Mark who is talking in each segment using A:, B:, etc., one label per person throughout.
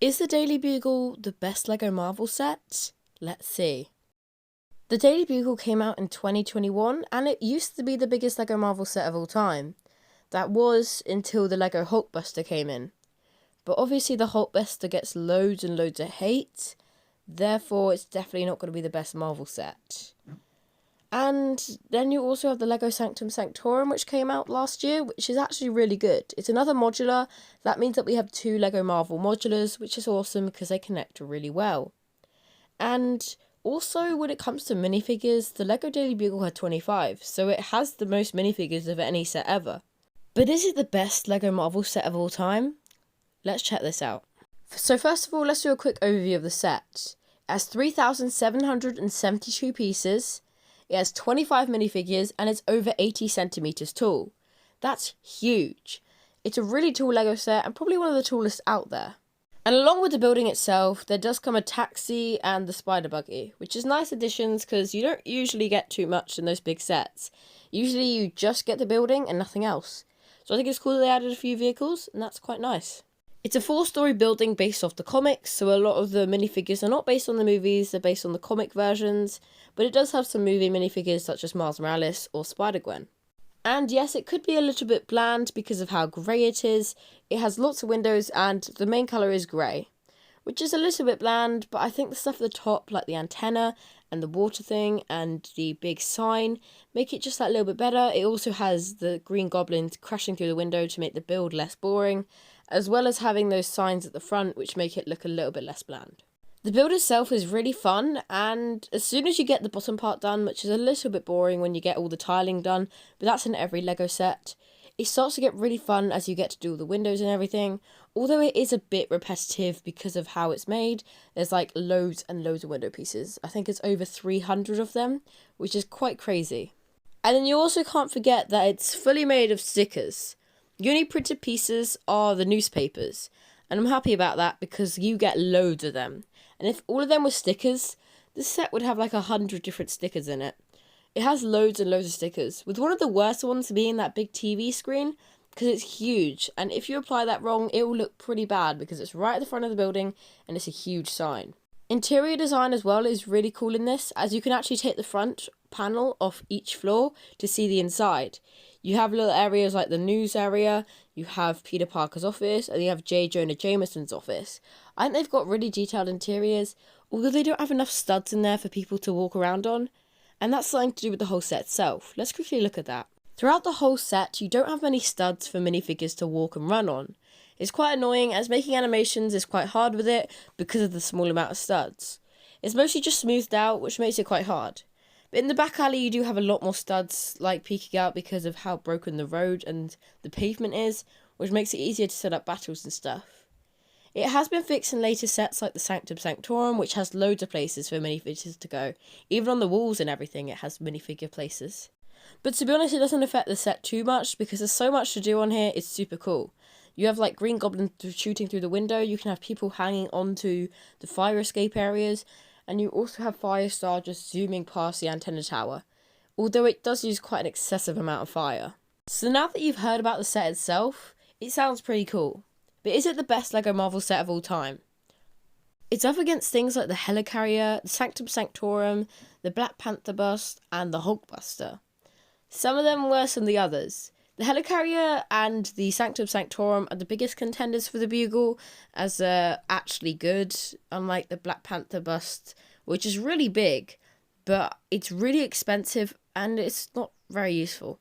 A: Is the Daily Bugle the best LEGO Marvel set? Let's see. The Daily Bugle came out in 2021 and it used to be the biggest LEGO Marvel set of all time. That was until the LEGO Hulkbuster came in. But obviously the Hulkbuster gets loads and loads of hate, therefore it's definitely not going to be the best Marvel set. And then you also have the LEGO Sanctum Sanctorum, which came out last year, which is actually really good. It's another modular. That means that we have 2 LEGO Marvel modulars, which is awesome because they connect really well. And also, when it comes to minifigures, the LEGO Daily Bugle had 25, so it has the most minifigures of any set ever. But is it the best LEGO Marvel set of all time? Let's check this out. So first of all, let's do a quick overview of the set. It has 3,772 pieces. It has 25 minifigures and it's over 80 centimeters tall. That's huge. It's a really tall LEGO set and probably one of the tallest out there. And along with the building itself, there does come a taxi and the spider buggy, which is nice additions because you don't usually get too much in those big sets. Usually you just get the building and nothing else. So I think it's cool that they added a few vehicles and that's quite nice. It's a 4-story building based off the comics, so a lot of the minifigures are not based on the movies, they're based on the comic versions, but it does have some movie minifigures such as Miles Morales or Spider-Gwen. And yes, it could be a little bit bland because of how grey it is. It has lots of windows and the main colour is grey, which is a little bit bland, but I think the stuff at the top, like the antenna and the water thing and the big sign, make it just that little bit better. It also has the Green Goblins crashing through the window to make the build less boring, as well as having those signs at the front which make it look a little bit less bland. The build itself is really fun, and as soon as you get the bottom part done, which is a little bit boring when you get all the tiling done, but that's in every LEGO set, it starts to get really fun as you get to do all the windows and everything, although it is a bit repetitive because of how it's made. There's like loads and loads of window pieces. I think it's over 300 of them, which is quite crazy. And then you also can't forget that it's fully made of stickers. The only printed pieces are the newspapers, and I'm happy about that because you get loads of them. And if all of them were stickers, this set would have like 100 different stickers in it. It has loads and loads of stickers, with one of the worst ones being that big TV screen, because it's huge, and if you apply that wrong, it will look pretty bad because it's right at the front of the building and it's a huge sign. Interior design as well is really cool in this, as you can actually take the front panel off each floor to see the inside. You have little areas like the news area, you have Peter Parker's office, and you have J. Jonah Jameson's office. I think they've got really detailed interiors, although they don't have enough studs in there for people to walk around on. And that's something to do with the whole set itself. Let's quickly look at that. Throughout the whole set, you don't have many studs for minifigures to walk and run on. It's quite annoying, as making animations is quite hard with it because of the small amount of studs. It's mostly just smoothed out, which makes it quite hard. But in the back alley, you do have a lot more studs, like peeking out because of how broken the road and the pavement is, which makes it easier to set up battles and stuff. It has been fixed in later sets like the Sanctum Sanctorum, which has loads of places for minifigures to go. Even on the walls and everything, it has minifigure places. But to be honest, it doesn't affect the set too much because there's so much to do on here, it's super cool. You have like Green Goblin shooting through the window, you can have people hanging onto the fire escape areas, and you also have Firestar just zooming past the antenna tower, although it does use quite an excessive amount of fire. So now that you've heard about the set itself, it sounds pretty cool. But is it the best LEGO Marvel set of all time? It's up against things like the Helicarrier, the Sanctum Sanctorum, the Black Panther bust, and the Hulkbuster. Some of them worse than the others. The Helicarrier and the Sanctum Sanctorum are the biggest contenders for the Bugle, as they're actually good, unlike the Black Panther bust, which is really big, but it's really expensive and it's not very useful.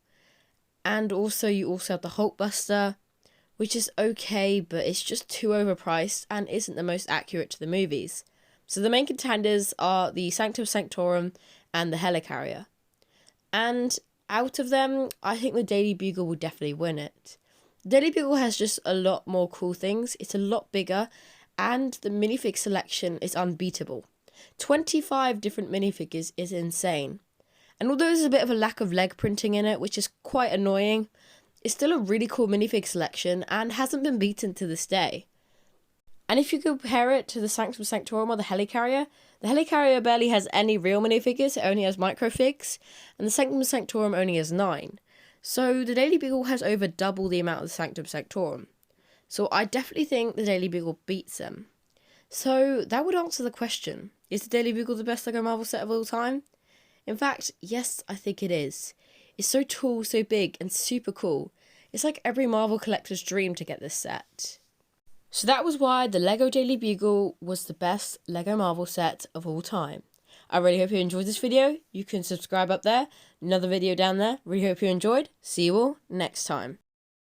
A: And also you also have the Hulkbuster, which is okay, but it's just too overpriced and isn't the most accurate to the movies. So the main contenders are the Sanctum Sanctorum and the Helicarrier. And out of them, I think the Daily Bugle will definitely win it. The Daily Bugle has just a lot more cool things, it's a lot bigger, and the minifig selection is unbeatable. 25 different minifigures is insane. And although there's a bit of a lack of leg printing in it, which is quite annoying, it's still a really cool minifig selection and hasn't been beaten to this day. And if you compare it to the Sanctum Sanctorum or the Helicarrier barely has any real minifigures, it only has microfigs, and the Sanctum Sanctorum only has 9. So the Daily Bugle has over double the amount of the Sanctum Sanctorum. So I definitely think the Daily Bugle beats them. So that would answer the question. Is the Daily Bugle the best Lego Marvel set of all time? In fact, yes, I think it is. It's so tall, so big, and super cool. It's like every Marvel collector's dream to get this set. So that was why the Lego Daily Bugle was the best Lego Marvel set of all time. I really hope you enjoyed this video. You can subscribe up there. Another video down there. Really hope you enjoyed. See you all next time.